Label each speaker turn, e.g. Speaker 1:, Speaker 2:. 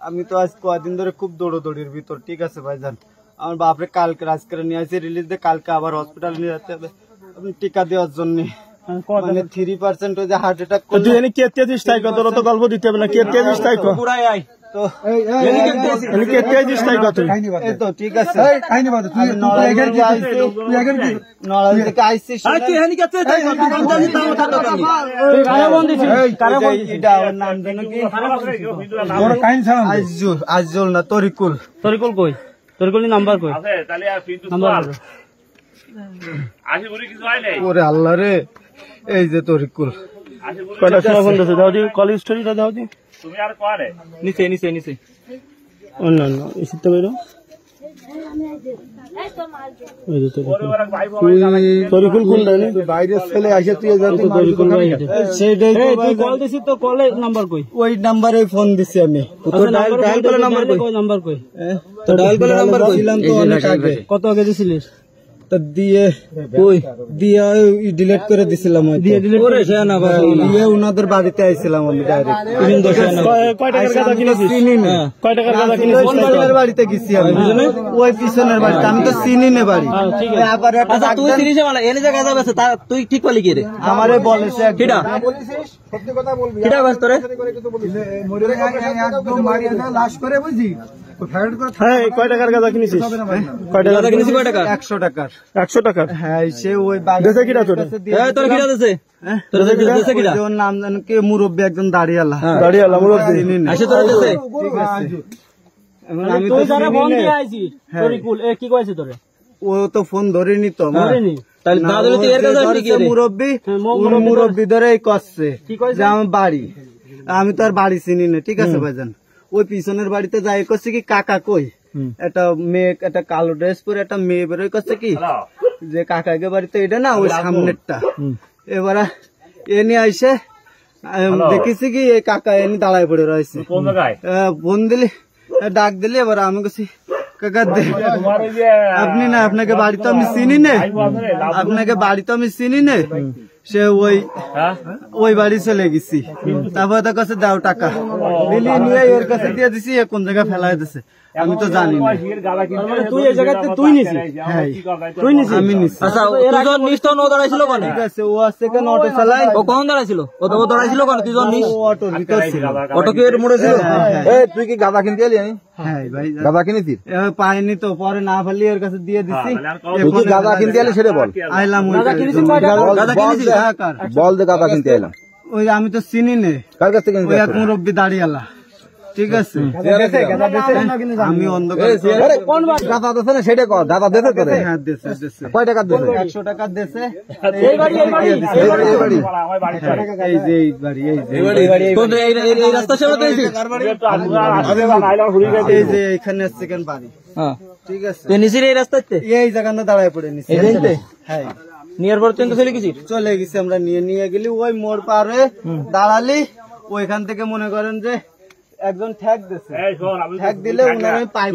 Speaker 1: আমি তো আজ কয়েকদিন ধরে খুব দৌড়োদৌড়ির ভিতর। ঠিক আছে ভাইজান, আমার বাপরে কালকে আজকে নিয়ে আসি রিলিজ দিয়ে, কালকে আবার হসপিটালে নিয়ে যেতে হবে টিকা দেওয়ার জন্য। 3% ওই যে হার্ট অ্যাটাক করলে
Speaker 2: কেতে দিস তাই কত তো গল্প দিতে হবে না, কেতে দিস তাই কত
Speaker 1: তো
Speaker 2: কেতে দিস তাই কত
Speaker 1: এই তো ঠিক আছে। নড়াইল থেকে আইসি নাম জানো কি? আইজুল না তরিকুল।
Speaker 3: তরিকুল কই? তরিকুল নাম্বার কই?
Speaker 1: ওরে আল্লাহ রে, এই যে তরিকুল।
Speaker 2: কয়টা সময় ফোন দিয়েছে দাও দি, কল স্টোরিটা দাও দি।
Speaker 3: তুমি আর কোয়ারে নিচে নিচে নিচে
Speaker 2: না না এসিতে বেরো। তরিকুল কোন দানে বাইরের ছেলে আসে তুই যাতে তরিকুল ভাই
Speaker 1: সেইটাই তো
Speaker 3: তুই কল দিছিস তো, কলে নাম্বার কই?
Speaker 1: ওই নাম্বারে ফোন দিছি আমি।
Speaker 3: তো ডায়াল করে নাম্বার কই? নাম্বার কই?
Speaker 1: তো ডায়াল করে নাম্বার কইলাম তো অনেক আগে।
Speaker 3: কত আগে দিছিলিস?
Speaker 1: তো দিয়ে কই দিয়ে ডিলিট করে দিছিলাম।
Speaker 3: দিয়ে ডিলিট করে সে না ভাই,
Speaker 1: দিয়ে উনাদের বাড়িতে আইছিলাম আমি ডাইরেক্ট।
Speaker 2: কয় টাকার গাদা কিনেছিস?
Speaker 1: চিনি না।
Speaker 2: কয় টাকার গাদা কিনেছিস?
Speaker 1: পিছনের বাড়িতে গেছি আমি, ওই পিছনের বাড়িতে। আমি তো চিনি না বাড়ি। আবার একটা
Speaker 3: তুই চিনিস মানে এনে যে গাদা বেছে তুই ঠিক করলি কি রে?
Speaker 1: আমারে বলে সে
Speaker 3: কিডা
Speaker 1: সত্যি কথা বলবি
Speaker 3: কিডা ব্যস্ত রে?
Speaker 1: একদম মারি লাশ করে বুঝি।
Speaker 2: কয় টাকার গাদা কিনেছিস? কয় টাকা কিনেছিস? কয় টাকা?
Speaker 1: 100 টাকার।
Speaker 2: 100 টাকার?
Speaker 1: হ্যাঁ, সে ওই
Speaker 2: দেশে কিরা তোর?
Speaker 3: তোর কিডা দেছে? তোর দেছে কিডা?
Speaker 1: ওর নাম জানো কি? মুরব্বি একজন দাড়িয়ালা।
Speaker 2: দাড়িয়ালা মুরব্বি
Speaker 3: আসে তোর দেছে?
Speaker 1: ঠিক আছে।
Speaker 3: আমি তো যারা ফোন দিয়ে আইছি তরিকুল এ কি কইছে তোরে?
Speaker 1: ও তো ফোন ধরেনি তো।
Speaker 3: ধরেনি? তাহলে না ধরে তুই এর কাছে আসলি কি রে?
Speaker 1: মুরব্বি ধরেই করছে যে আমার বাড়ি। আমি তো আর বাড়ি চিনি না। ঠিক আছে ভাইজান, ওই পিছনের বাড়িতে যাই করছে কি কাকা কই, একটা মেয়ে একটা কালো ড্রেস পরে একটা মেয়ে বেরোয় করছে কি যে কাকাকে বাড়িতে এটা না ওই সামনেরটা। এবার এ নিয়ে আইসে দেখেছি কি এই কাকা এনে দাঁড়ায় পড়ে রয়েছে। ফোন দিলি ডাক দিলি, এবার আমি গেছি কাকা আপনি না, আপনাকে বাড়ি তো আমি চিনি না, আপনাকে বাড়ি তো আমি চিনি না। সে ওই বাড়ি চলে গেছি। তারপর তার কাছে দাও টাকা দিলি, নিয়ে ওর কাছে দিয়ে দিছি, কোন জায়গায় ফেলাই দিছে আমি তো জানি না।
Speaker 3: তুই এই জায়গাতে তুই নিছিস?
Speaker 1: হ্যাঁ
Speaker 3: তুই নিছিস?
Speaker 1: আমি নিছি।
Speaker 3: আচ্ছা তুই নিস তো, ও দাঁড়াইছিল কোন?
Speaker 1: ঠিক আছে, ও আছে কেন অটো চালায়?
Speaker 3: ও কোন দাঁড়াইছিল? ও দাঁড়াইছিল কোন? তুই নিস?
Speaker 1: ও অটোর ভিতর ছিল।
Speaker 3: অটো কি এর মোড়ে ছিল?
Speaker 1: এই তুই কি গাদা কিনতে এলি? হ্যাঁ ভাই গাদা কিনেছিস? পাইনি তো, পরে না ফেললি ওর কাছে দিয়ে দিছি।
Speaker 4: তুই গাদা কিনতে এলি সেটা বল।
Speaker 1: আইলাম
Speaker 3: গাদা কিনেছিস? গাদা কিনেছিস?
Speaker 4: বল দে গাদা কিনতে এলাম।
Speaker 1: ওই আমি তো চিনি নে,
Speaker 4: কার কাছ থেকে
Speaker 1: ওই এক মুরব্বি দাঁড়িয়ালা। ঠিক আছে, আমি অন্ধকার
Speaker 4: গাদা দেছে না সেটা কর। দাদা দেছে তোরে?
Speaker 1: হ্যাঁ দেশে দেশে।
Speaker 4: কয় টাকা দেছে?
Speaker 1: 100 টাকা দেশে।
Speaker 3: এই বাড়ি
Speaker 1: এই যে এই বাড়ি,
Speaker 3: কোন এই রাস্তা সেবাতে আইছিস?
Speaker 1: এই যে এখানে সেকেন্ড বাড়ি।
Speaker 3: হ্যাঁ
Speaker 1: ঠিক আছে,
Speaker 3: তুই নিছিস এই রাস্তাতে?
Speaker 1: এই জায়গাটা দাঁড়ায় পড়ে নিছি। হ্যাঁ,
Speaker 3: নিয়ার পর তুই তো চলে গেছিস?
Speaker 1: চলে গেছি আমরা, নিয়ে গেলি ওই মোড় পার হয়ে দাঁড়ালি। ওইখান থেকে মনে করেন যে একজন ঠ্যাক দিছে, ঠ্যাক দিলে উনার পাইপ